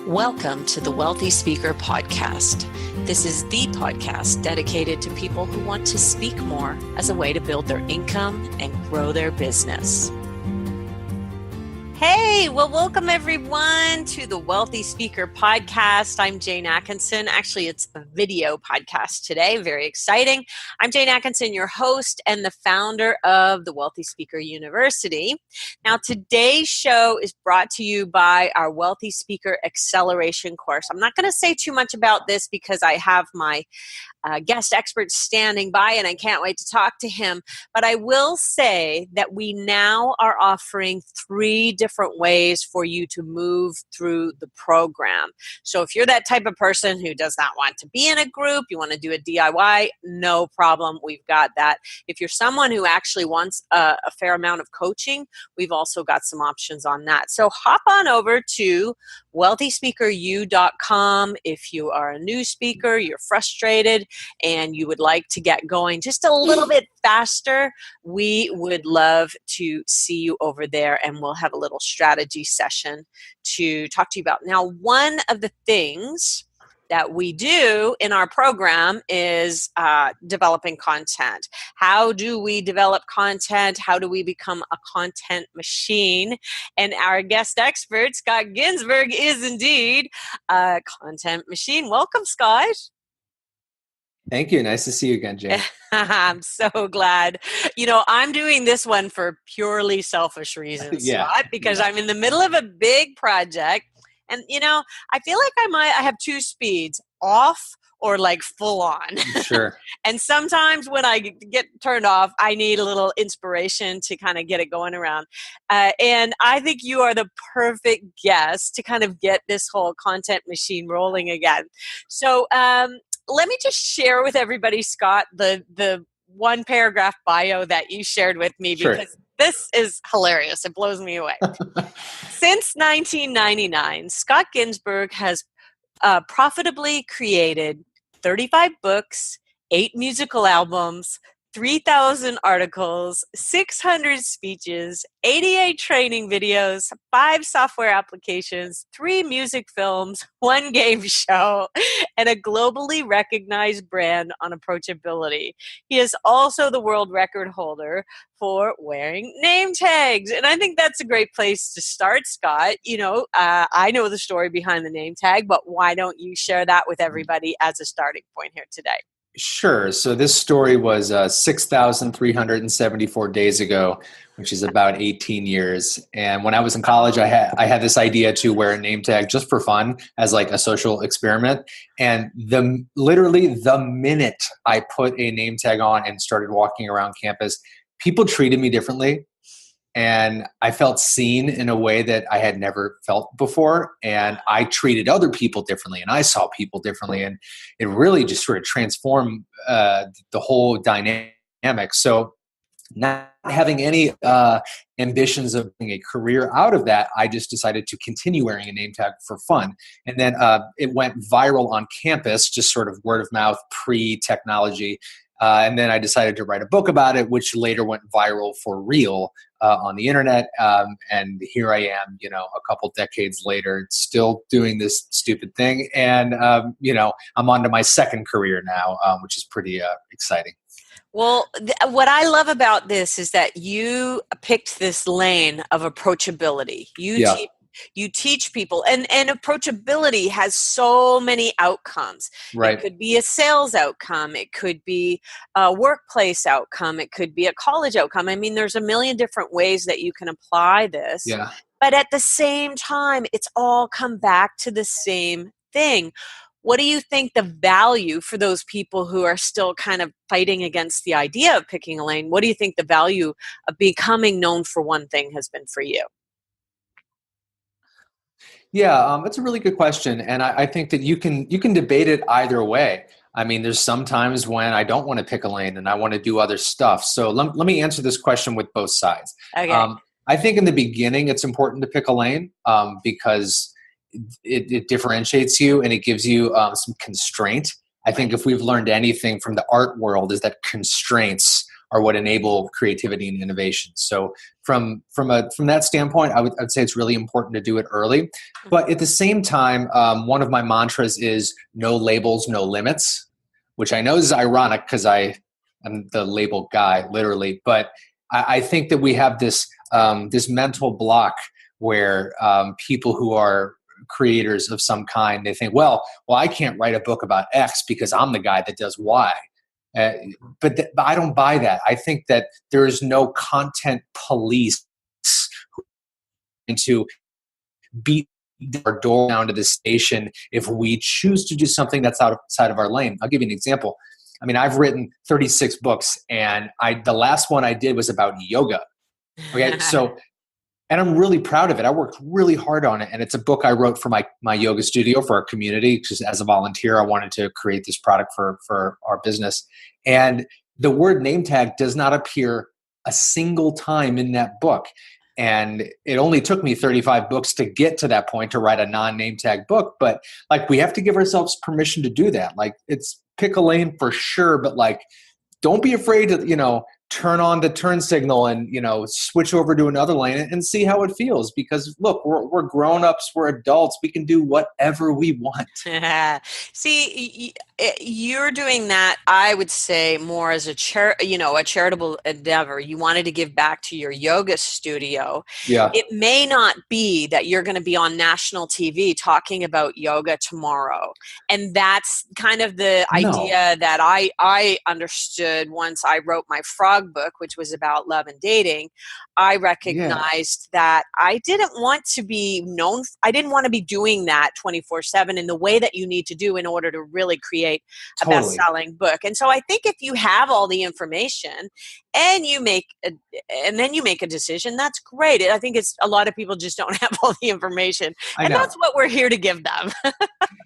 Welcome to the Wealthy Speaker Podcast. This is the podcast dedicated to people who want to speak more as a way to build their income and grow their business. Hey, well, welcome everyone to the Wealthy Speaker Podcast. I'm Jane Atkinson. Actually, it's a video podcast today. Very exciting. I'm Jane Atkinson, your host and the founder of the Wealthy Speaker University. Now, today's show is brought to you by our Wealthy Speaker Acceleration course. I'm not going to say too much about this because I have my guest expert standing by and I can't wait to talk to him. But I will say that we now are offering 3 different ways for you to move through the program. So if you're that type of person who does not want to be in a group, you want to do a DIY, no problem. We've got that. If you're someone who actually wants a fair amount of coaching, we've also got some options on that. So hop on over to wealthyspeakeru.com. If you are a new speaker, you're frustrated, and you would like to get going just a little bit faster, we would love to see you over there, and we'll have a little strategy session to talk to you about. Now, one of the things that we do in our program is developing content. How do we develop content? How do we become a content machine? And our guest expert, Scott Ginsburg, is indeed a content machine. Welcome, Scott. Thank you. Nice to see you again, Jane. I'm so glad. You know, I'm doing this one for purely selfish reasons, Scott, because I'm in the middle of a big project. And, you know, I feel like I have 2 speeds, off or like full on. Sure. And sometimes when I get turned off, I need a little inspiration to kind of get it going around. And I think you are the perfect guest to kind of get this whole content machine rolling again. So let me just share with everybody, Scott, the 1 paragraph bio that you shared with me, because this is hilarious. It blows me away. Since 1999, Scott Ginsburg has profitably created 35 books, 8 musical albums, 3,000 articles, 600 speeches, 88 training videos, 5 software applications, 3 music films, 1 game show, and a globally recognized brand on approachability. He is also the world record holder for wearing name tags. And I think that's a great place to start, Scott. You know, I know the story behind the name tag, but why don't you share that with everybody as a starting point here today? Sure. So this story was 6,374 days ago, which is about 18 years. And when I was in college, I had this idea to wear a name tag just for fun as like a social experiment. And literally the minute I put a name tag on and started walking around campus, people treated me differently. And I felt seen in a way that I had never felt before. And I treated other people differently, and I saw people differently. And it really just sort of transformed the whole dynamic. So not having any ambitions of being a career out of that, I just decided to continue wearing a name tag for fun. And then it went viral on campus, just sort of word of mouth, pre-technology. And then I decided to write a book about it, which later went viral for real on the internet. And here I am, you know, a couple decades later, still doing this stupid thing. And, you know, I'm on to my 2nd career now, which is pretty exciting. Well, what I love about this is that you picked this lane of approachability. You teach people, and approachability has so many outcomes. Right. It could be a sales outcome. It could be a workplace outcome. It could be a college outcome. I mean, there's a million different ways that you can apply this. Yeah. But at the same time, it's all come back to the same thing. What do you think the value for those people who are still kind of fighting against the idea of picking a lane? What do you think the value of becoming known for one thing has been for you? Yeah, that's a really good question. And I think that you can debate it either way. I mean, there's some times when I don't want to pick a lane and I want to do other stuff. So let me answer this question with both sides. Okay. I think in the beginning, it's important to pick a lane because it differentiates you and it gives you some constraint. I think if we've learned anything from the art world is that constraints are what enable creativity and innovation. So from that standpoint, I'd say it's really important to do it early. But at the same time, one of my mantras is no labels, no limits, which I know is ironic because I'm the label guy, literally. But I think that we have this mental block where people who are creators of some kind, they think, well, I can't write a book about X because I'm the guy that does Y. Uh, but I don't buy that. I think that there is no content police to beat our door down to the station if we choose to do something that's outside of our lane. I'll give you an example. I mean, I've written 36 books, and the last one I did was about yoga. Okay, so and I'm really proud of it. I worked really hard on it, and it's a book I wrote for my yoga studio for our community. Just as a volunteer, I wanted to create this product for our business. And the word name tag does not appear a single time in that book. And it only took me 35 books to get to that point to write a non-name tag book. But like, we have to give ourselves permission to do that. Like, it's pick a lane for sure, but like, don't be afraid to, turn on the turn signal and, switch over to another lane and see how it feels. Because look, we're grown-ups, we're adults, we can do whatever we want. See, you're doing that, I would say, more as a charitable endeavor. You wanted to give back to your yoga studio. Yeah. It may not be that you're going to be on national TV talking about yoga tomorrow. And that's kind of the idea that I understood once I wrote my frog book, which was about love and dating. I recognized that I didn't want to be known. I didn't want to be doing that 24/7 in the way that you need to do in order to really create a best-selling book. And so I think if you have all the information and then you make a decision, that's great. I think it's a lot of people just don't have all the information, and that's what we're here to give them.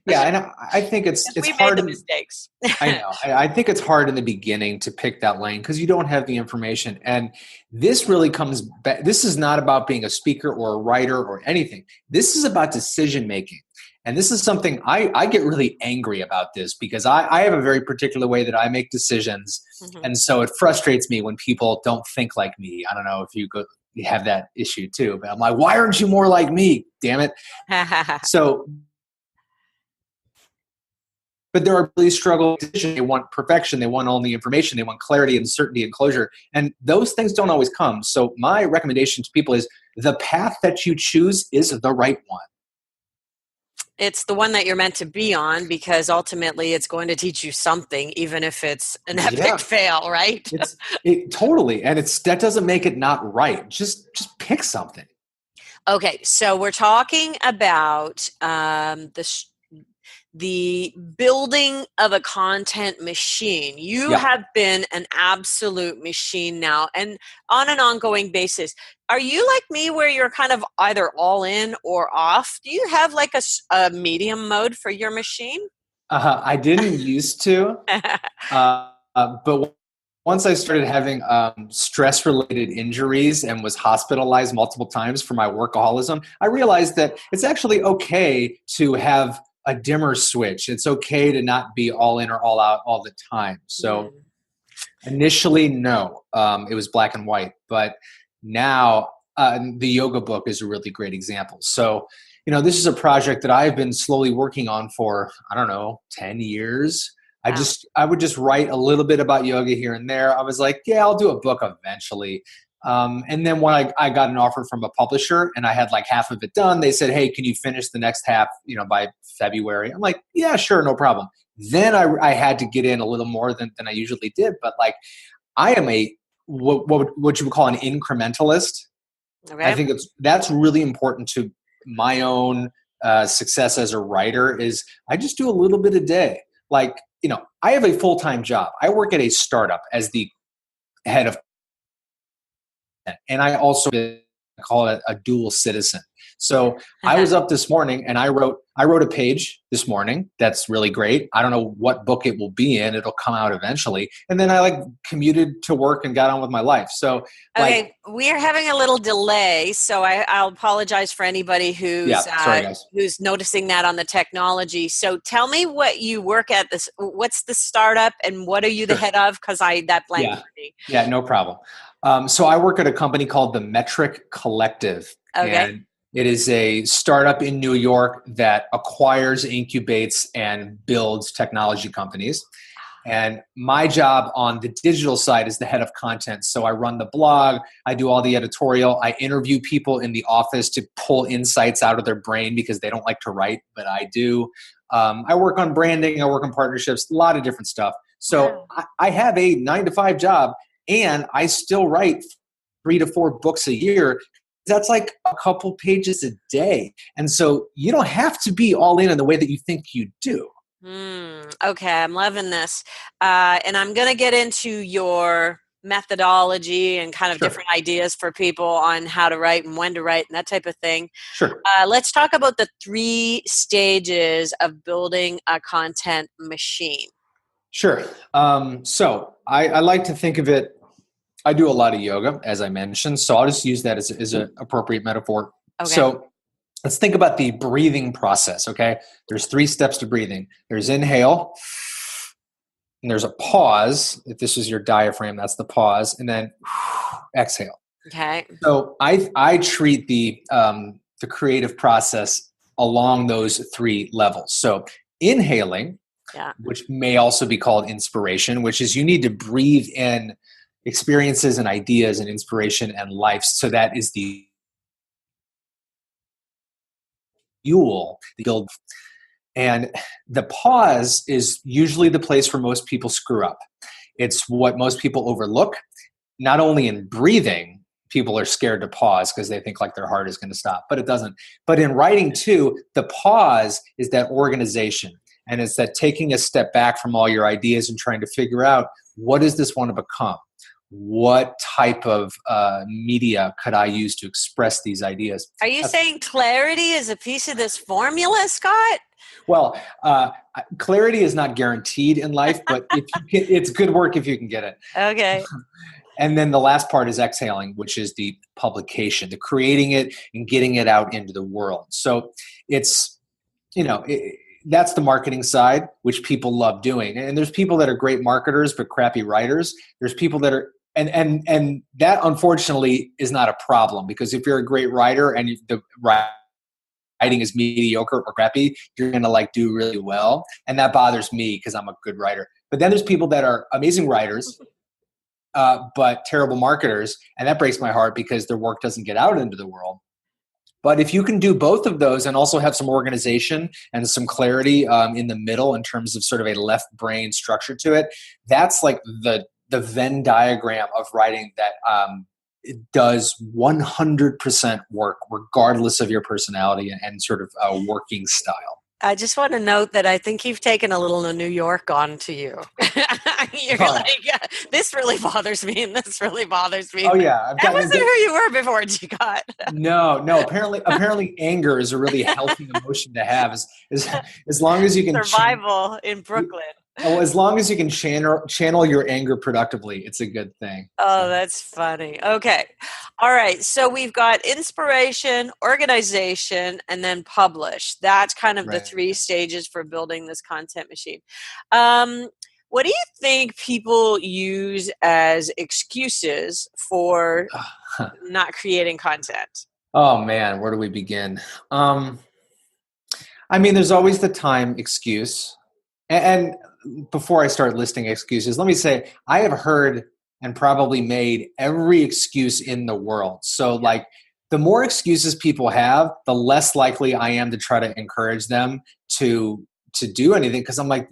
Yeah, and I think it's hard. Made the mistakes. I know. I think it's hard in the beginning to pick that lane because you don't have the information. And this really comes back. This is not about being a speaker or a writer or anything. This is about decision making. And this is something I get really angry about this because I have a very particular way that I make decisions. Mm-hmm. And so it frustrates me when people don't think like me. I don't know if you have that issue too, but I'm like, why aren't you more like me? Damn it. But there are really struggling decisions. They want perfection. They want all the information. They want clarity and certainty and closure. And those things don't always come. So my recommendation to people is the path that you choose is the right one. It's the one that you're meant to be on because ultimately it's going to teach you something, even if it's an epic fail, right? Totally. And that doesn't make it not right. Just pick something. Okay. So we're talking about the building of a content machine. You have been an absolute machine now and on an ongoing basis. Are you like me where you're kind of either all in or off? Do you have like a medium mode for your machine? I didn't used to, but once I started having stress-related injuries and was hospitalized multiple times for my workaholism, I realized that it's actually okay to have a dimmer switch. It's okay to not be all in or all out all the time. So initially, no, it was black and white. But now the yoga book is a really great example. So, this is a project that I've been slowly working on for, 10 years. I would just write a little bit about yoga here and there. I was like, yeah, I'll do a book eventually. And then when I got an offer from a publisher and I had like half of it done, they said, hey, can you finish the next half, by February? I'm like, yeah, sure. No problem. Then I had to get in a little more than I usually did. But like, I am what you would call an incrementalist. Okay. I think that's really important to my own success as a writer is I just do a little bit a day. Like, I have a full-time job. I work at a startup as the head of, and I also call it a dual citizen. So I was up this morning and I wrote a page this morning that's really great. I don't know what book it will be in. It'll come out eventually. And then I like commuted to work and got on with my life. So like, Okay, we are having a little delay, so I'll apologize for anybody yeah, sorry guys. who's noticing that on the technology. So tell me what you work at. What's the startup, and what are you the Sure. head of? Because that blanked Yeah. for me. Yeah, no problem. So I work at a company called the Metric Collective. Okay. And it is a startup in New York that acquires, incubates, and builds technology companies. And my job on the digital side is the head of content. So I run the blog, I do all the editorial, I interview people in the office to pull insights out of their brain because they don't like to write, but I do. I work on branding, I work on partnerships, a lot of different stuff. So Wow. I have a 9 to 5 job and I still write 3 to 4 books a year. That's like a couple pages a day. And so you don't have to be all in the way that you think you do. Okay, I'm loving this. And I'm going to get into your methodology and kind of Sure. different ideas for people on how to write and when to write and that type of thing. Sure. Let's talk about the 3 stages of building a content machine. Sure. So I like to think of it, I do a lot of yoga, as I mentioned, so I'll just use that as an appropriate metaphor. Okay. So let's think about the breathing process, okay? There's 3 steps to breathing. There's inhale, and there's a pause. If this is your diaphragm, that's the pause, and then exhale. Okay. So I treat the creative process along those 3 levels. So inhaling, Yeah. which may also be called inspiration, which is you need to breathe in experiences and ideas and inspiration and life. So that is the fuel, the build. And the pause is usually the place where most people screw up. It's what most people overlook. Not only in breathing, people are scared to pause because they think like their heart is going to stop, but it doesn't. But in writing too, the pause is that organization. And it's that taking a step back from all your ideas and trying to figure out, what does this want to become? What type of media could I use to express these ideas? Are you saying clarity is a piece of this formula, Scott? Well, clarity is not guaranteed in life, but if you get, it's good work if you can get it. Okay. And then the last part is exhaling, which is the publication, the creating it and getting it out into the world. So it's, that's the marketing side, which people love doing. And there's people that are great marketers but crappy writers. There's people that are, and that unfortunately is not a problem, because if you're a great writer and the writing is mediocre or crappy, you're going to like do really well. And that bothers me because I'm a good writer. But then there's people that are amazing writers, but terrible marketers. And that breaks my heart because their work doesn't get out into the world. But if you can do both of those and also have some organization and some clarity in the middle in terms of sort of a left brain structure to it, that's like the Venn diagram of writing that it does 100% work regardless of your personality and sort of working style. I just want to note that I think you've taken a little of New York onto you. You're like, this really bothers me, and this really bothers me. Oh yeah, that wasn't who you were before, Scott. No. Apparently, anger is a really healthy emotion to have. As long as you can survival in Brooklyn. As long as you can channel your anger productively, it's a good thing. Oh, that's funny. Okay. All right. So we've got inspiration, organization, and then publish. That's kind of the 3 stages for building this content machine. What do you think people use as excuses for not creating content? Oh man, where do we begin? There's always the time excuse. And before I start listing excuses, let me say I have heard and probably made every excuse in the world. So like the more excuses people have, the less likely I am to try to encourage them to do anything, because I'm like,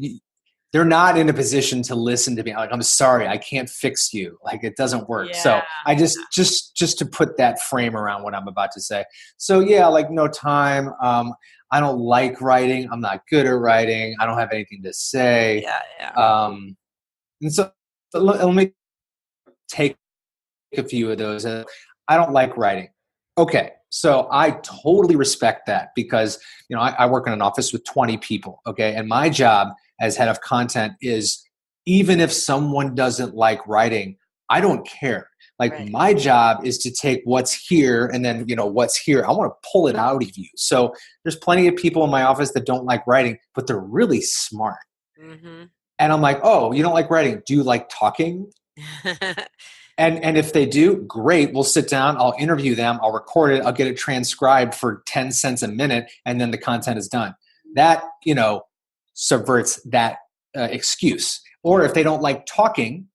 they're not in a position to listen to me. Like, I'm sorry, I can't fix you. Like, it doesn't work. Yeah. So I just to put that frame around what I'm about to say. So yeah, like no time. I don't like writing. I'm not good at writing. I don't have anything to say. Yeah. And so let me take a few of those. I don't like writing. Okay. So I totally respect that because, I work in an office with 20 people. Okay. And my job as head of content is, even if someone doesn't like writing, I don't care. Like, Right. my job is to take what's here and then, what's here, I want to pull it out of you. So there's plenty of people in my office that don't like writing, but they're really smart. Mm-hmm. And I'm like, oh, you don't like writing. Do you like talking? And if they do, great. We'll sit down. I'll interview them. I'll record it. I'll get it transcribed for 10 cents a minute. And then the content is done. That, subverts that excuse. Or if they don't like talking,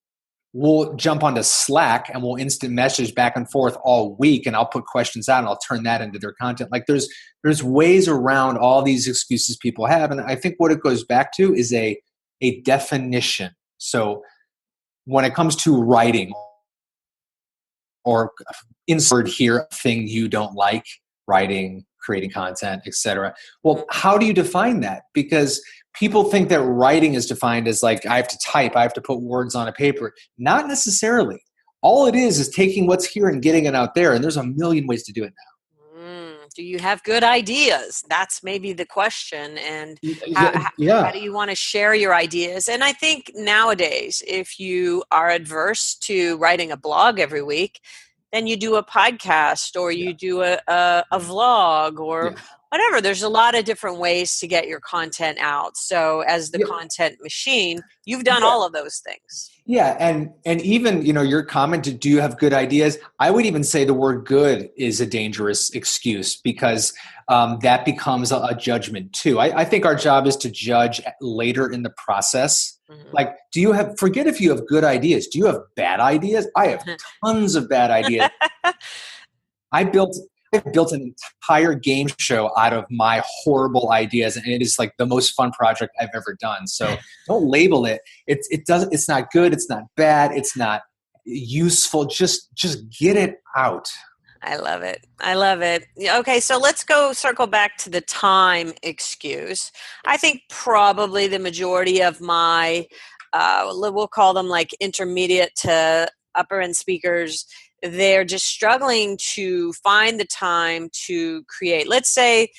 we'll jump onto Slack and we'll instant message back and forth all week. And I'll put questions out and I'll turn that into their content. Like, there's ways around all these excuses people have. And I think what it goes back to is a definition. So when it comes to writing, or insert here a thing you don't like, writing, creating content, etc. Well, how do you define that? Because people think that writing is defined as like, I have to type, I have to put words on a paper. Not necessarily. All it is taking what's here and getting it out there. And there's a million ways to do it now. Do you have good ideas? That's maybe the question. And Yeah. how do you want to share your ideas? And I think nowadays, if you are adverse to writing a blog every week, then you do a podcast, or you do a vlog, or whatever. There's a lot of different ways to get your content out. So as the content machine, you've done all of those things. Yeah, and even, your comment, do you have good ideas? I would even say the word good is a dangerous excuse, because that becomes a judgment too. I think our job is to judge later in the process. Mm-hmm. Like, forget if you have good ideas. Do you have bad ideas? I have tons of bad ideas. I've built an entire game show out of my horrible ideas, and it is like the most fun project I've ever done. So don't label it. It's not good. It's not bad. It's not useful. Just get it out. I love it. Okay, so let's circle back to the time excuse. I think probably the majority of my, we'll call them like intermediate to upper end speakers, they're just struggling to find the time to create. Let's say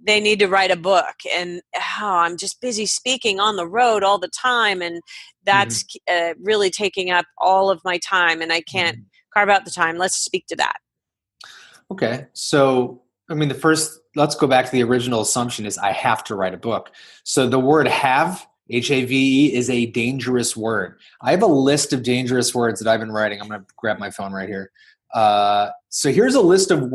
they need to write a book, and I'm just busy speaking on the road all the time, and that's really taking up all of my time, and I can't carve out the time. Let's speak to that. Okay. So, let's go back to the original assumption is I have to write a book. So the word have, H-A-V-E, is a dangerous word. I have a list of dangerous words that I've been writing. I'm going to grab my phone right here. So here's a list of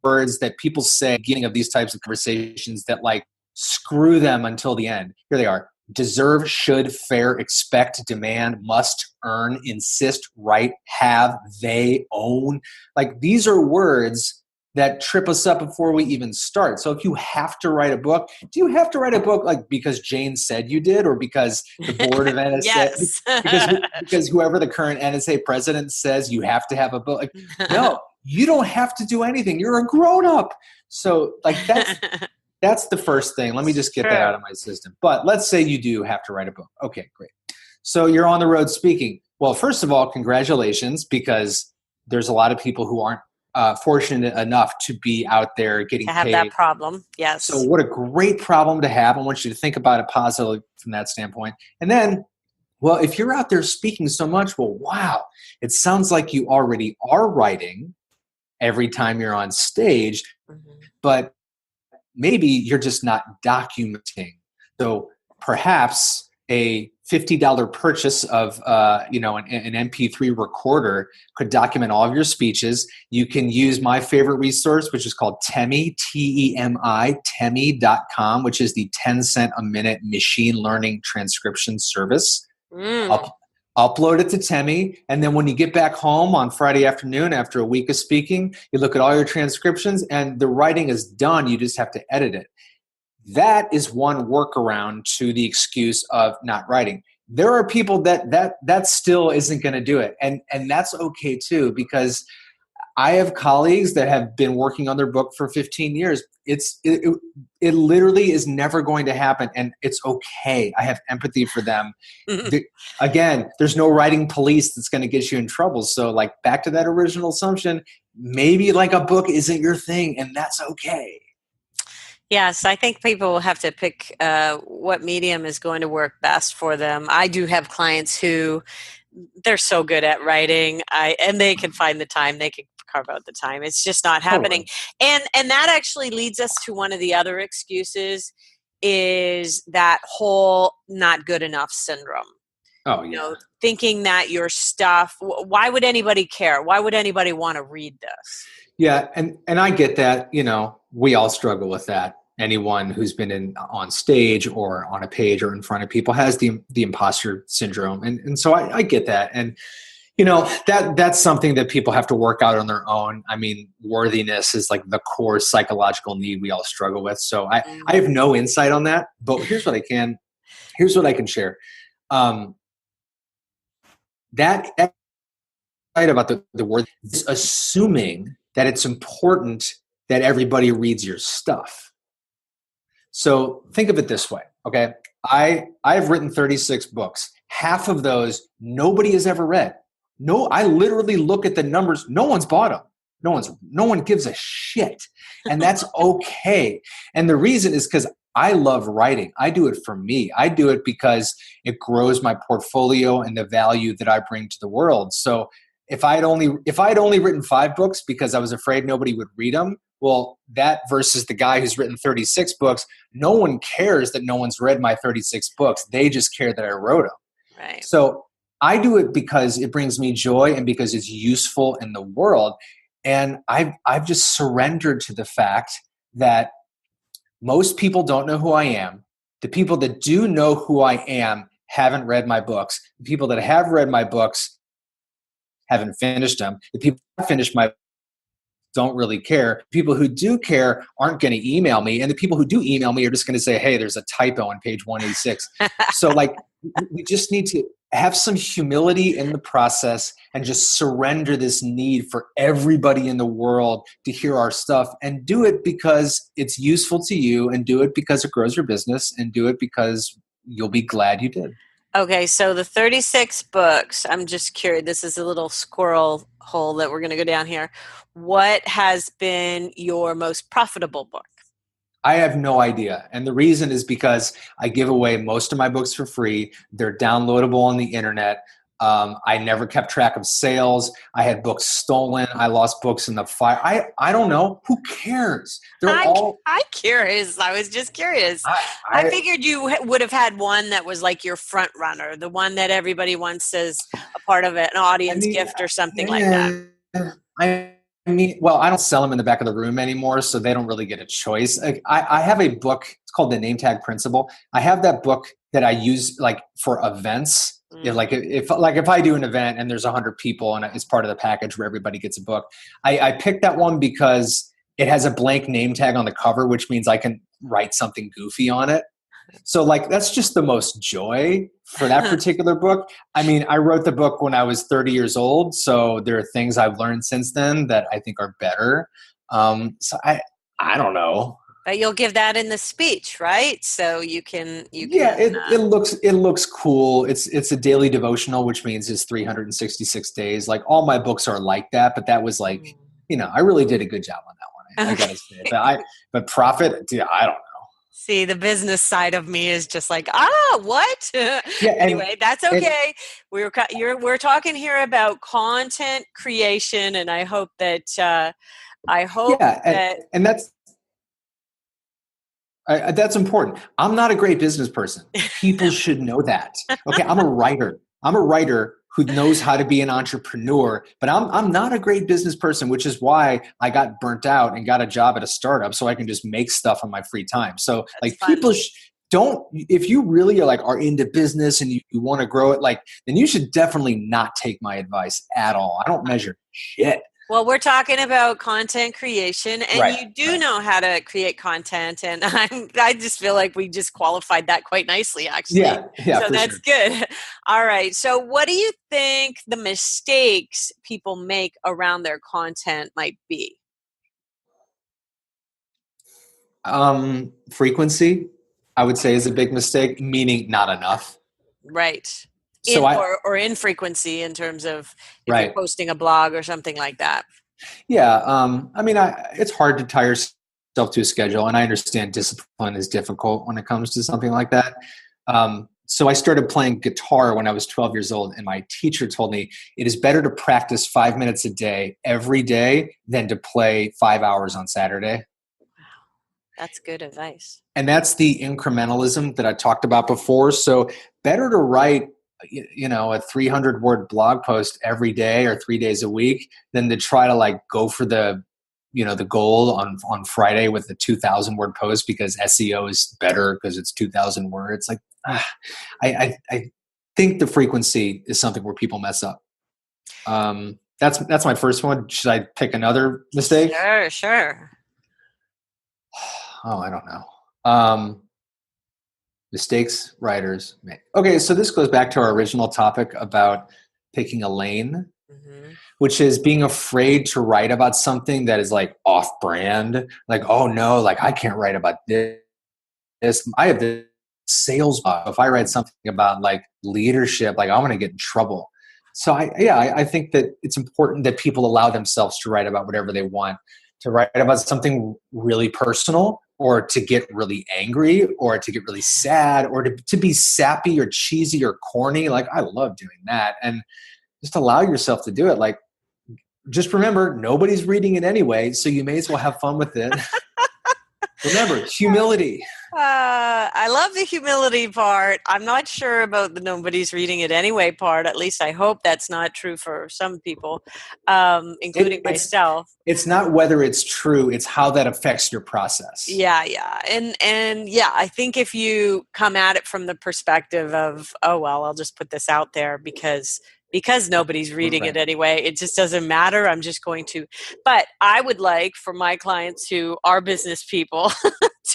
words that people say at the beginning of these types of conversations that like screw them until the end. Here they are. Deserve, should, fair, expect, demand, must, earn, insist, right, have, they, own. Like, these are words that trip us up before we even start. So if you have to write a book, do you have to write a book like because Jane said you did, or because the board of NSA, yes. because whoever the current NSA president says you have to have a book? Like, no, you don't have to do anything. You're a grown up. So like that's the first thing. Let me just get that out of my system. But let's say you do have to write a book. Okay, great. So you're on the road speaking. Well, first of all, congratulations, because there's a lot of people who aren't fortunate enough to be out there getting to have paid. That problem. Yes. So what a great problem to have. I want you to think about it positively from that standpoint. And then, well, if you're out there speaking so much, well, wow, it sounds like you already are writing every time you're on stage, but maybe you're just not documenting. So perhaps a $50 purchase of an MP3 recorder could document all of your speeches. You can use my favorite resource, which is called Temi, T-E-M-I, Temi.com, which is the 10 cent a minute machine learning transcription service. Upload it to Temi, and then when you get back home on Friday afternoon after a week of speaking, you look at all your transcriptions and the writing is done. You just have to edit it. That is one workaround to the excuse of not writing. There are people that still isn't going to do it, and that's okay too, because I have colleagues that have been working on their book for 15 years. It literally is never going to happen, and it's okay. I have empathy for them. Again, there's no writing police that's going to get you in trouble. So, like, back to that original assumption, maybe like a book isn't your thing, and that's okay. Yes, I think people will have to pick what medium is going to work best for them. I do have clients who they're so good at writing, and they can find the time. They can carve out the time. It's just not happening. Totally. And that actually leads us to one of the other excuses is that whole not good enough syndrome. Oh You yeah. know, thinking that your stuff, why would anybody care? Why would anybody want to read this? Yeah, and I get that, we all struggle with that. Anyone who's been on stage or on a page or in front of people has the imposter syndrome. And so I get that. And that's something that people have to work out on their own. I mean, worthiness is like the core psychological need we all struggle with. So I have no insight on that, but here's what I can share. That about the word is assuming that it's important that everybody reads your stuff. So think of it this way, okay? I've written 36 books. Half of those nobody has ever read. No, I literally look at the numbers. No one's bought them. No one gives a shit. And that's okay. And the reason is because I love writing. I do it for me. I do it because it grows my portfolio and the value that I bring to the world. So if I'd only written 5 books because I was afraid nobody would read them, well, that versus the guy who's written 36 books, no one cares that no one's read my 36 books. They just care that I wrote them. Right. So I do it because it brings me joy and because it's useful in the world. And I've just surrendered to the fact that most people don't know who I am. The people that do know who I am haven't read my books. The people that have read my books haven't finished them. The people who finished my don't really care. People who do care aren't going to email me. And the people who do email me are just going to say, hey, there's a typo on page 186. So like, we just need to have some humility in the process and just surrender this need for everybody in the world to hear our stuff, and do it because it's useful to you, and do it because it grows your business, and do it because you'll be glad you did. Okay, so the 36 books, I'm just curious. This is a little squirrel hole that we're going to go down here. What has been your most profitable book? I have no idea. And the reason is because I give away most of my books for free. They're downloadable on the internet. I never kept track of sales. I had books stolen. I lost books in the fire. I don't know. Who cares? I'm curious. I was just curious. I figured you would have had one that was like your front runner, the one that everybody wants as a part of it, an audience gift or something like that. Well, I don't sell them in the back of the room anymore, so they don't really get a choice. Like, I have a book. It's called The Name Tag Principle. I have that book that I use like for events. If I do an event and there's 100 people and it's part of the package where everybody gets a book, I picked that one because it has a blank name tag on the cover, which means I can write something goofy on it. So like, that's just the most joy for that particular book. I mean, I wrote the book when I was 30 years old. So there are things I've learned since then that I think are better. So I don't know. But you'll give that in the speech, right? So you can. It looks cool. It's a daily devotional, which means it's 366 days. Like all my books are like that, but that was like, I really did a good job on that one. I gotta say, but profit, dude, I don't know. See, the business side of me is just like, what? Yeah. Anyway, that's okay. We're talking here about content creation, and I hope that and that's important. I'm not a great business person. People should know that. Okay, I'm a writer. I'm a writer who knows how to be an entrepreneur, but I'm not a great business person, which is why I got burnt out and got a job at a startup so I can just make stuff on my free time. So that's people don't, if you really are into business and you want to grow it, then you should definitely not take my advice at all. I don't measure shit. Well, we're talking about content creation, and you do know how to create content, and I just feel like we just qualified that quite nicely, actually. Yeah, so that's good. All right. So what do you think the mistakes people make around their content might be? Frequency, I would say, is a big mistake, meaning not enough. Right. So or infrequency in terms of if you're posting a blog or something like that. Yeah. I mean, it's hard to tie yourself to a schedule, and I understand discipline is difficult when it comes to something like that. So I started playing guitar when I was 12 years old, and my teacher told me it is better to practice 5 minutes a day every day than to play 5 hours on Saturday. That's good advice. And that's the incrementalism that I talked about before. So better to write, a 300 word blog post every day or 3 days a week than to try to like go for the goal on Friday with the 2,000 word post because SEO is better because it's 2,000 words. Like, I think the frequency is something where people mess up. That's my first one. Should I pick another mistake? Sure, sure. Oh, I don't know. Mistakes writers make. Okay, so this goes back to our original topic about picking a lane, Hmm. which is being afraid to write about something that is like off brand. Like, oh no, like I can't write about this. I have this sales book. If I write something about like leadership, like I'm going to get in trouble. So I think that it's important that people allow themselves to write about whatever they want, to write about something really personal or to get really angry or to get really sad or to be sappy or cheesy or corny. Like I love doing that. And just allow yourself to do it. Like, just remember, nobody's reading it anyway, so you may as well have fun with it. Remember, humility. I love the humility part. I'm not sure about the nobody's reading it anyway part. At least I hope that's not true for some people, including myself. It's not whether it's true, it's how that affects your process. Yeah, yeah. And yeah, I think if you come at it from the perspective of, oh well, I'll just put this out there because nobody's reading it Right. anyway, it just doesn't matter. I'm just going to. But I would like for my clients who are business people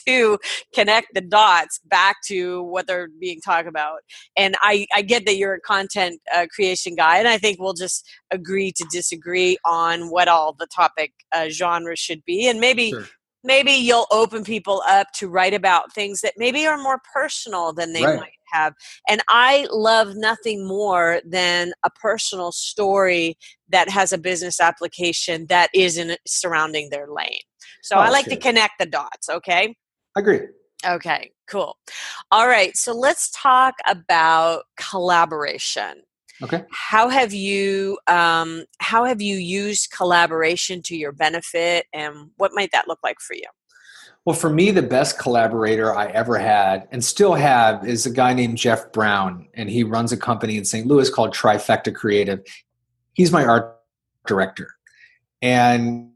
to connect the dots back to what they're being talked about. And I get that you're a content creation guy, and I think we'll just agree to disagree on what all the topic genres should be, and Sure. maybe you'll open people up to write about things that maybe are more personal than they Right. might have. And I love nothing more than a personal story that has a business application that isn't surrounding their lane. So I Oh, like to sure. connect the dots. Okay. I agree. Okay, cool. All right. So let's talk about collaboration. Okay. How have you used collaboration to your benefit, and what might that look like for you? Well, for me, the best collaborator I ever had and still have is a guy named Jeff Brown, and he runs a company in St. Louis called Trifecta Creative. He's my art director and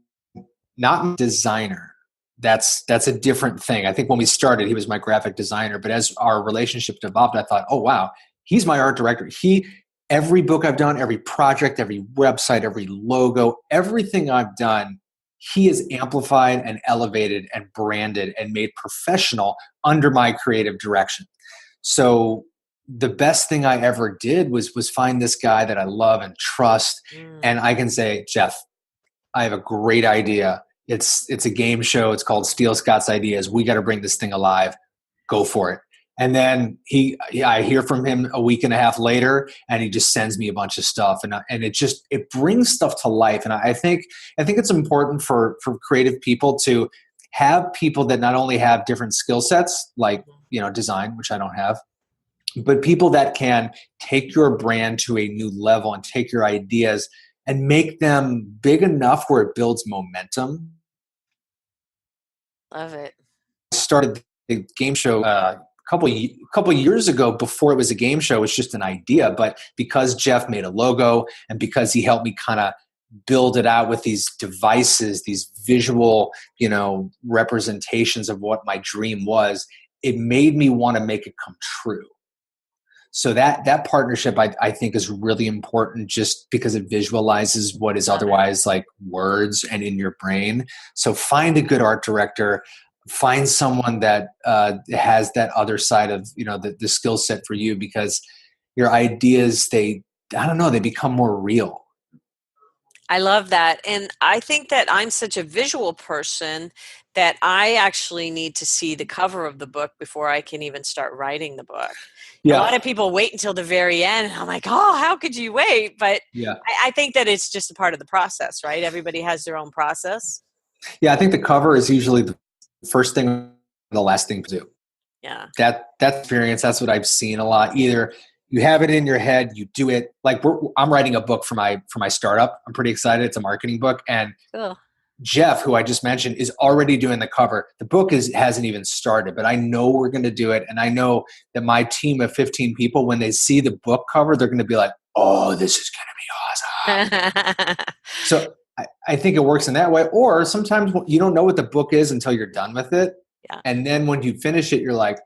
not my designer. That's a different thing. I think when we started, he was my graphic designer, but as our relationship developed, I thought, oh wow, he's my art director. Every book I've done, every project, every website, every logo, everything I've done, he is amplified and elevated and branded and made professional under my creative direction. So the best thing I ever did was find this guy that I love and trust, Mm. and I can say, Jeff, I have a great idea. It's a game show. It's called Steele Scott's Ideas. We got to bring this thing alive. Go for it. And then I hear from him a week and a half later, and he just sends me a bunch of stuff, and it brings stuff to life. And I think it's important for creative people to have people that not only have different skill sets, like design, which I don't have, but people that can take your brand to a new level and take your ideas and make them big enough where it builds momentum. Love it. Started the game show a couple years ago before it was a game show. It was just an idea, but because Jeff made a logo and because he helped me kind of build it out with these devices, these visual representations of what my dream was, it made me want to make it come true. So that partnership I think is really important just because it visualizes what is Love it. otherwise like words and in your brain. So find a good art director, find someone that has that other side of the skill set for you, because your ideas, I don't know, they become more real. I love that. And I think that I'm such a visual person that I actually need to see the cover of the book before I can even start writing the book. A lot Yeah. of people wait until the very end. And I'm like, oh, how could you wait? But Yeah. I think that it's just a part of the process, right? Everybody has their own process. Yeah. I think the cover is usually the first thing, or the last thing to do. Yeah. That experience, that's what I've seen a lot. Either you have it in your head, you do it. Like I'm writing a book for my startup. I'm pretty excited. It's a marketing book, and Cool. Jeff, who I just mentioned, is already doing the cover. The book hasn't even started, but I know we're going to do it, and I know that my team of 15 people, when they see the book cover, they're going to be like, "Oh, this is going to be awesome." So I think it works in that way. Or sometimes you don't know what the book is until you're done with it, Yeah. and then when you finish it, you're like,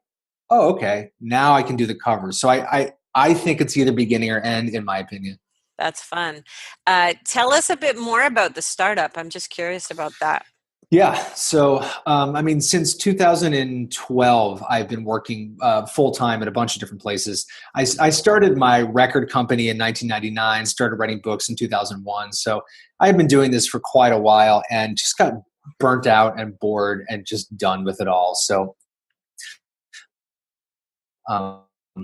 "Oh, okay, now I can do the cover." So I think it's either beginning or end, in my opinion. That's fun. Tell us a bit more about the startup. I'm just curious about that. Yeah. So, I mean, since 2012, I've been working full time at a bunch of different places. I started my record company in 1999, started writing books in 2001. So I've been doing this for quite a while and just got burnt out and bored and just done with it all. So, um,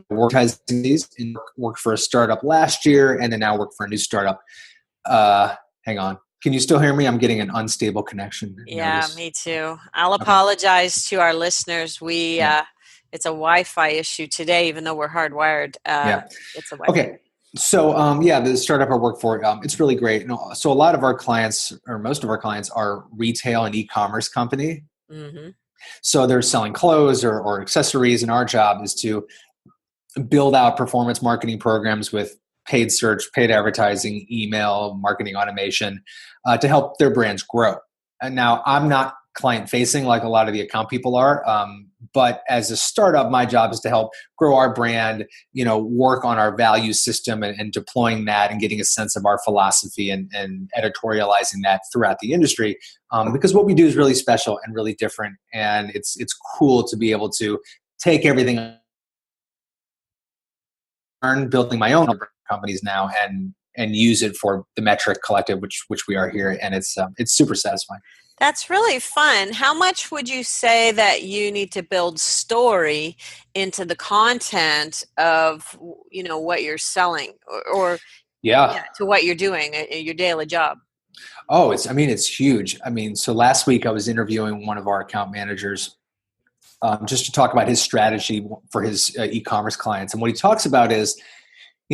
worked these and worked for a startup last year, and then now work for a new startup. Hang on. Can you still hear me? I'm getting an unstable connection. Yeah, Notice. me too. I'll Okay. apologize to our listeners. Yeah. It's a Wi-Fi issue today, even though we're hardwired. Yeah. It's a Wi-Fi. Okay. So, yeah, the startup I work for, it's really great. So a lot of our clients, or most of our clients, are retail and e-commerce company. Mm-hmm. So they're selling clothes or accessories, and our job is to build out performance marketing programs with paid search, paid advertising, email, marketing automation to help their brands grow. And now I'm not client facing like a lot of the account people are. But as a startup, my job is to help grow our brand, work on our value system and deploying that and getting a sense of our philosophy and editorializing that throughout the industry. Because what we do is really special and really different. And it's cool to be able to take everything building my own companies now and use it for the Metric Collective, which we are here, and it's super satisfying. That's really fun. How much would you say that you need to build story into the content of what you're selling or Yeah. yeah, to what you're doing your daily job? Oh, it's huge. I mean, so last week I was interviewing one of our account managers just to talk about his strategy for his e-commerce clients, and what he talks about is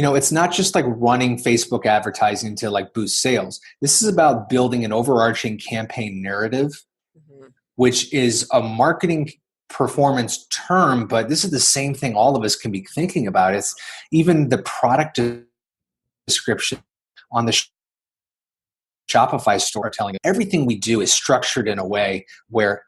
it's not just like running Facebook advertising to like boost sales. This is about building an overarching campaign narrative, Mhm. which is a marketing performance term, but this is the same thing all of us can be thinking about. It's even the product description on the Shopify store telling everything we do is structured in a way where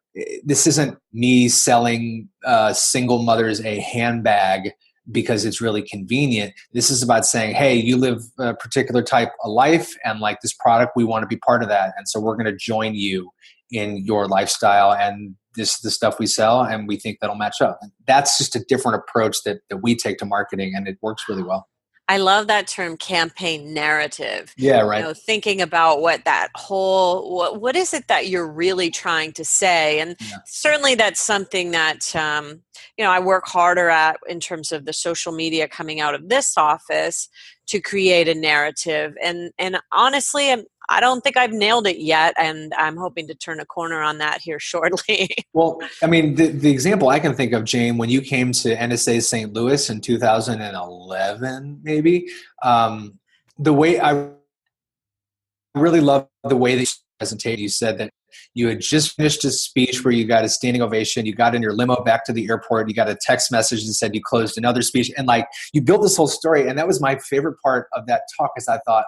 this isn't me selling single mothers a handbag because it's really convenient. This is about saying, hey, you live a particular type of life, and like this product, we want to be part of that. And so we're going to join you in your lifestyle, and this is the stuff we sell, and we think that'll match up. And that's just a different approach that we take to marketing, and it works really well. I love that term campaign narrative. Yeah, right. Thinking about what that whole what is it that you're really trying to say, and Yeah. certainly that's something that I work harder at in terms of the social media coming out of this office to create a narrative. And honestly, I don't think I've nailed it yet, and I'm hoping to turn a corner on that here shortly. Well, I mean, the example I can think of, Jane, when you came to NSA St. Louis in 2011, maybe, the way I really love the way that you presented. You said that you had just finished a speech where you got a standing ovation. You got in your limo back to the airport. You got a text message that said you closed another speech, and like you built this whole story. And that was my favorite part of that talk, is I thought,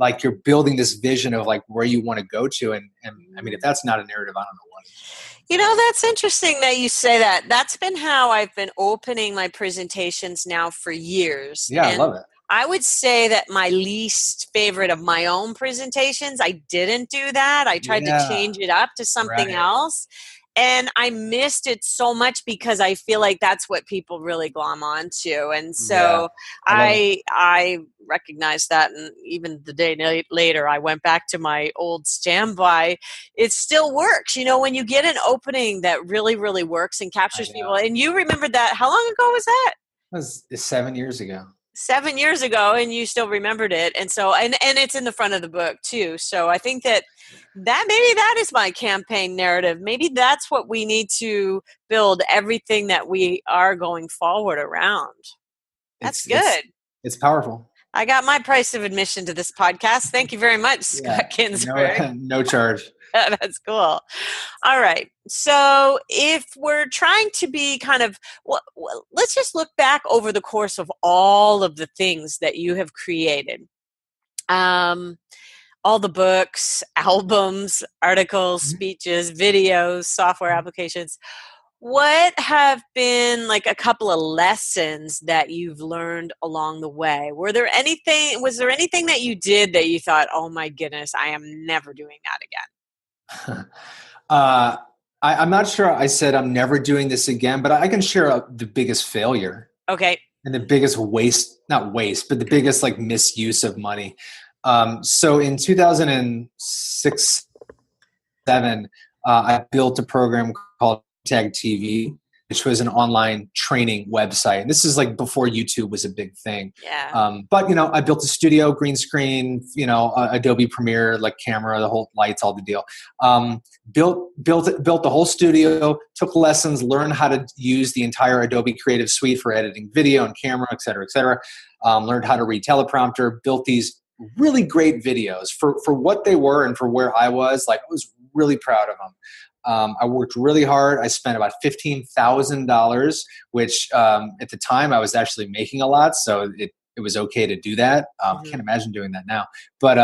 like you're building this vision of like where you want to go to. And I mean, if that's not a narrative, I don't know what is. That's interesting that you say that. That's been how I've been opening my presentations now for years. Yeah, I And love it. I would say that my least favorite of my own presentations, I didn't do that. I tried to Yeah, change it up to something right. else. and I missed it so much because I feel like that's what people really glom onto. And Yeah, so I love it. I recognized that. And even the day later, I went back to my old standby. It still works. You know, when you get an opening that really, really works and I captures people, know. and you remember that, how long ago was that? That was 7 years ago. 7 years ago, and you still remembered it. And so, and it's in the front of the book too. So I think that maybe that is my campaign narrative. Maybe that's what we need to build everything that we are going forward around. That's It's it's good. it's powerful. I got my price of admission to this podcast. Thank you very much, Yeah, Scott no Ginsburg. no charge. That's cool. All right. So if we're trying to be kind of, well, let's just look back over the course of all of the things that you have created. All the books, albums, articles, Mhm. speeches, videos, software applications. What have been like a couple of lessons that you've learned along the way? Was there anything that you did that you thought, oh my goodness, I am never doing that uh, I'm not sure I said I'm never doing this again, but I can share the biggest failure again? Okay. and the biggest waste, not waste, but the biggest like misuse of money. So in 2006, 7, I built a program called Tag TV, which was an online training website. And this is like before YouTube was a big thing. Yeah. But I built a studio, green screen, Adobe Premiere, like camera, the whole lights, all the deal. Built the whole studio, took lessons, learned how to use the entire Adobe Creative Suite for editing video and camera, et cetera, et cetera. Learned how to read teleprompter, built these really great videos for what they were and for where I was. Like, I was really proud of them. I worked really hard. I spent about $15,000, which at the time I was actually making a lot, so it was okay to do that. Can't imagine doing that now, but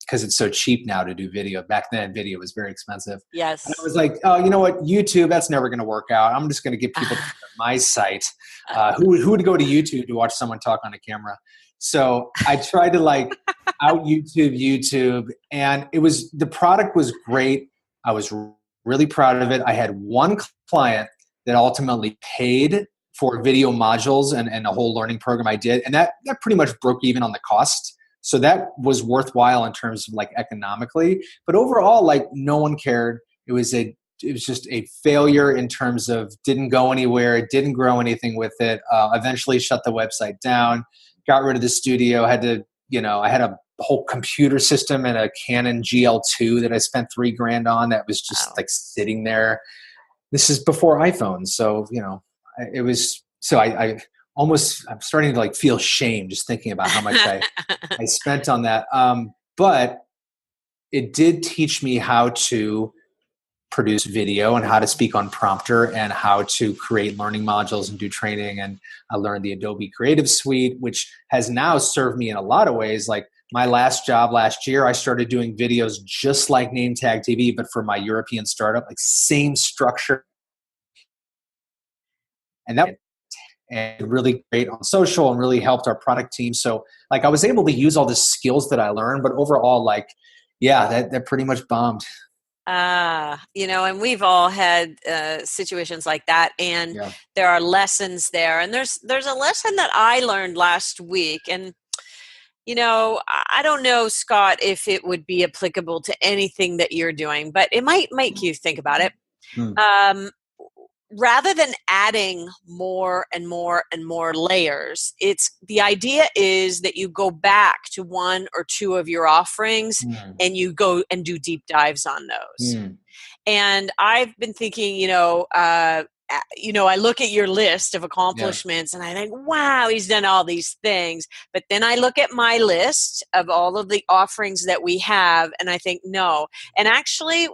because it's so cheap now to do video. Back then, video was very expensive. And I Yes. was like, oh, you know what? YouTube, that's never going to work out. I'm just going to get people to my site. Who would go to YouTube to watch someone talk on a camera? So I tried to like out YouTube, and the product was great. I was really proud of it. I had one client that ultimately paid for video modules and a whole learning program I did, and that pretty much broke even on the cost. So that was worthwhile in terms of like economically, but overall, like no one cared. It was just a failure in terms of didn't go anywhere, didn't grow anything with it. Eventually shut the website down, got rid of the studio, I had a whole computer system and a Canon GL2 that I spent $3,000 on that was just Wow. like sitting there. This is before iPhones. So, it was, so I'm starting to like feel shame just thinking about how much I spent on that. But it did teach me how to produce video and how to speak on prompter and how to create learning modules and do training. And I learned the Adobe Creative Suite, which has now served me in a lot of ways. Like my last job last year, I started doing videos just like Name Tag TV, but for my European startup, like same structure. And that and really great on social and really helped our product team. So like I was able to use all the skills that I learned, but overall, like, yeah, that pretty much bombed. And we've all had situations like that, and Yeah. there are lessons there. And there's a lesson that I learned last week, and I don't know, Scott, if it would be applicable to anything that you're doing, but it might make you think about it. Hmm. Rather than adding more and more and more layers, the idea is that you go back to one or two of your offerings Hmm. and you go and do deep dives on those. Hmm. And I've been thinking, I look at your list of Yeah. accomplishments and I think, wow, he's done all these things. But then I look at my list of all of the offerings that we have and I think, no. And actually,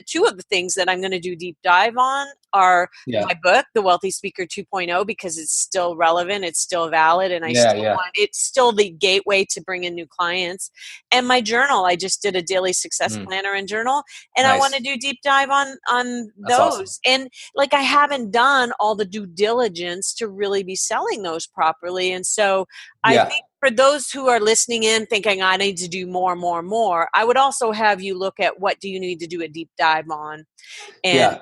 two of the things that I'm going to do deep dive on are Yeah. my book, The Wealthy Speaker 2.0, because it's still relevant, it's still valid, and Yeah. Yeah. it's still the gateway to bring in new clients. And my journal, I just did a daily success Mm, planner and journal, and I want to nice. do deep dive on That's awesome. those. And like, I haven't done all the due diligence to really be selling those properly. And so I Yeah. think for those who are listening in thinking I need to do more, more, more, I would also have you look at what do you need to do a deep dive on, and Yeah.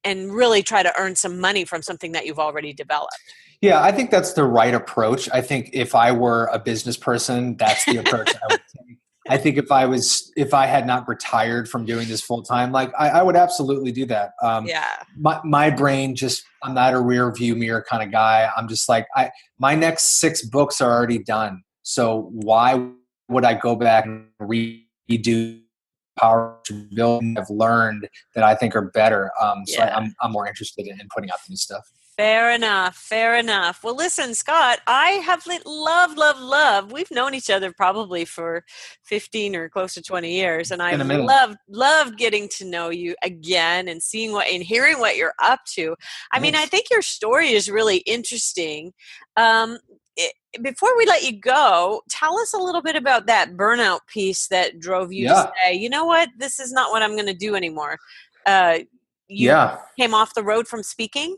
and really try to earn some money from something that you've already developed. Yeah, I think that's the right approach. I think if I were a business person, that's the approach I would take. I think if I had not retired from doing this full time, like I would absolutely do that. Yeah. My brain just, I'm not a rear view mirror kind of guy. I'm just like, my next 6 books are already done. So why would I go back and redo power to build I've learned that I think are better? So Yeah. I'm more interested in putting out the new stuff. Fair enough. Fair enough. Well, listen, Scott, I have loved, loved, loved. We've known each other probably for 15 or close to 20 years. And In I've a minute. loved getting to know you again and seeing and hearing what you're up to. I mean, I Thanks. think your story is really interesting. Um, it, Before we let you go, tell us a little bit about that burnout piece that drove you to Yeah. say, you know what, this is not what I'm going to do anymore. Uh, you Yeah. came off the road from speaking?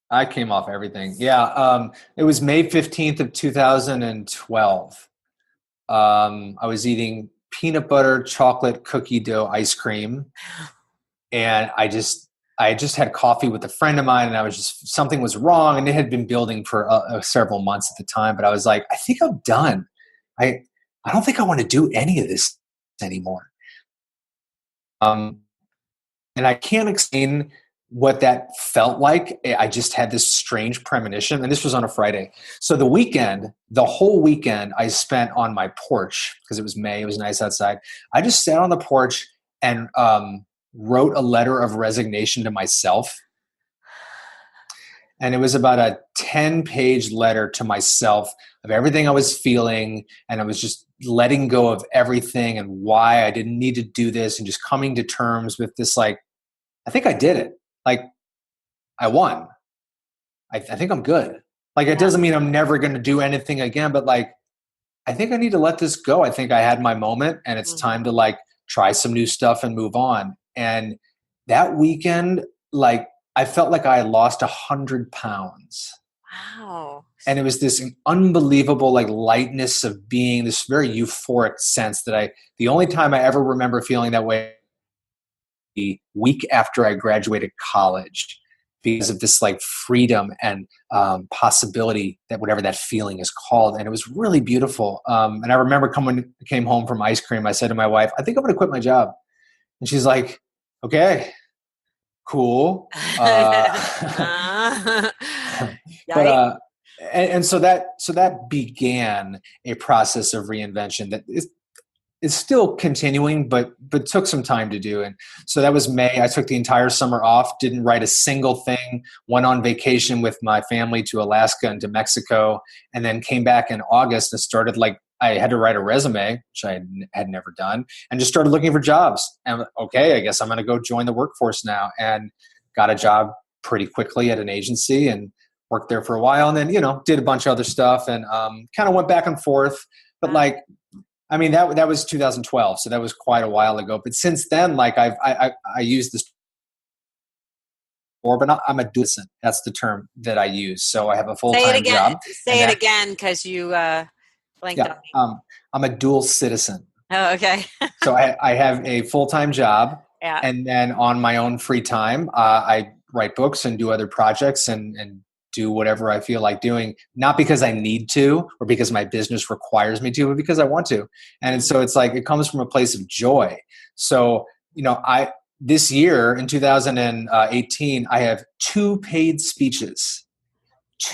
I came off everything. Yeah. It was May 15th of 2012. I was eating peanut butter chocolate cookie dough ice cream. And I just had coffee with a friend of mine, and I was just, something was wrong. And it had been building for several months at the time, but I was like, I think I'm done. I, I don't think I want to do any of this anymore. Um, and I can't explain what that felt like. I just had this strange premonition, and this was on a Friday. So the whole weekend, I spent on my porch because it was May. It was nice outside. I just sat on the porch and wrote a letter of resignation to myself. And it was about a 10-page letter to myself of everything I was feeling. And I was just letting go of everything and why I didn't need to do this, and just coming to terms with this, like, I think I did it. Like, I won. I think I'm good. Like, it Yeah. doesn't mean I'm never going to do anything again, but like, I think I need to let this go. I think I had my moment, and it's time Mhm. to like try some new stuff and move on. And that weekend, like, I felt like I had lost 100 pounds. Wow. And it was this unbelievable like lightness of being, this very euphoric sense that the only time I ever remember feeling that way, the week after I graduated college, because of this like freedom and possibility, that whatever that feeling is called. And it was really beautiful. And I remember came home from ice cream. I said to my wife, I think I'm going to quit my job. And she's like, okay, cool. Uh, But Yikes. and so that began a process of reinvention that is still continuing, but took some time to do. And so that was May. I took the entire summer off, didn't write a single thing, went on vacation with my family to Alaska and to Mexico, and then came back in August and started, like, I had to write a resume, which I had never done, and just started looking for jobs. And okay, I guess I'm going to go join the workforce now, and got a job pretty quickly at an agency and worked there for a while, and then, did a bunch of other stuff, and kind of went back and forth. But Wow. like, I mean, that was 2012, so that was quite a while ago. But since then, like, I used this before, but I'm a dualism. That's the term that I use. So I have a full Say it time again. job, and Say it again, because you blanked yeah, on me. I'm a dual citizen. Oh, okay. So I have a full time job, Yeah. and then on my own free time, I write books and do other projects and do whatever I feel like doing, not because I need to or because my business requires me to, but because I want to. And Mm. so it's like, it comes from a place of joy. So, this year in 2018, I have 2 paid speeches.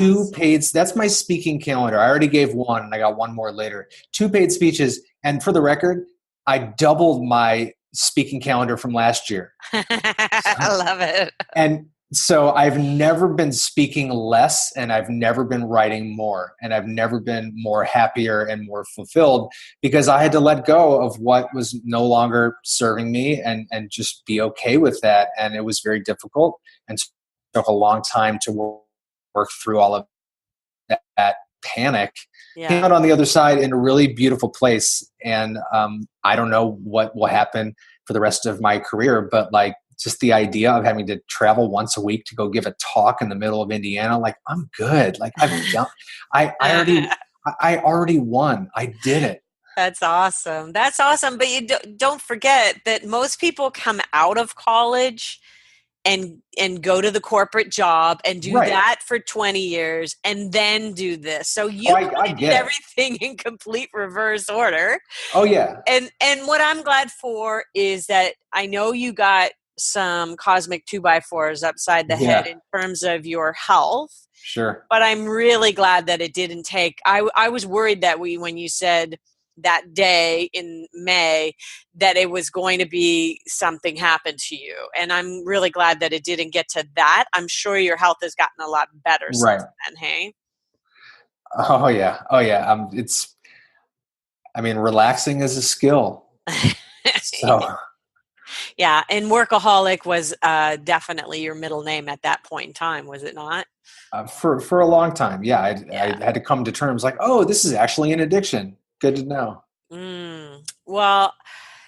Awesome. That's my speaking calendar. I already gave one and I got one more later. 2 paid speeches. And for the record, I doubled my speaking calendar from last year. I love it. And So I've never been speaking less, and I've never been writing more, and I've never been more happier and more fulfilled, because I had to let go of what was no longer serving me, and just be okay with that. And it was very difficult, and took a long time to work through all of that panic. Came Yeah. out on the other side in a really beautiful place. And I don't know what will happen for the rest of my career, but like, just the idea of having to travel once a week to go give a talk in the middle of Indiana, like, I'm good. Like, I've done, I already won. I did it. That's awesome. That's awesome. But you don't forget that most people come out of college and go to the corporate job and do Right. that for 20 years and then do this. So Oh, you kind I of did get it. everything in complete reverse order. Oh yeah. And what I'm glad for is that I know you got some cosmic 2x4s upside the head Yeah, in terms of your health, sure. but I'm really glad that it didn't take. I was worried that when you said that day in May that it was going to be something happened to you, and I'm really glad that it didn't get to that. I'm sure your health has gotten a lot better Right. since then. Hey. Oh yeah. Oh yeah. I mean, relaxing is a skill. So Yeah, and workaholic was definitely your middle name at that point in time, was it not? for a long time, yeah, Yeah. I had to come to terms like, oh, this is actually an addiction. Good to know. Well,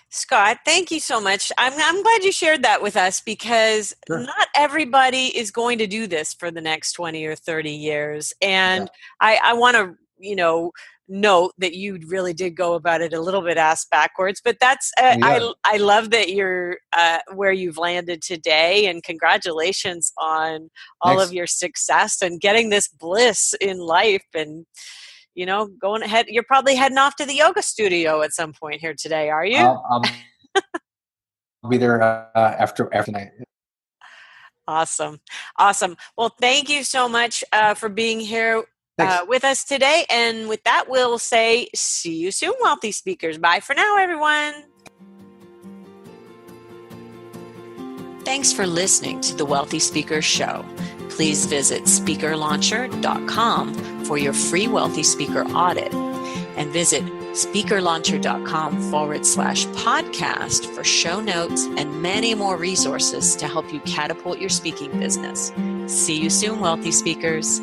Scott, thank you so much. I'm glad you shared that with us because Sure. not everybody is going to do this for the next 20 or 30 years. Yeah. And I want to, note that you really did go about it a little bit ass backwards, but that's, Yeah. I love that you're where you've landed today, and congratulations on all of Thanks. your success and getting this bliss in life. And going ahead, you're probably heading off to the yoga studio at some point here today, are you? I'll be there after night. Awesome. Awesome. Well, thank you so much for being here Thanks. with us today. And with that, we'll say, see you soon, wealthy speakers. Bye for now, everyone. Thanks for listening to the Wealthy Speakers Show. Please visit speakerlauncher.com for your free Wealthy Speaker audit, and visit speakerlauncher.com/podcast for show notes and many more resources to help you catapult your speaking business. See you soon, Wealthy Speakers.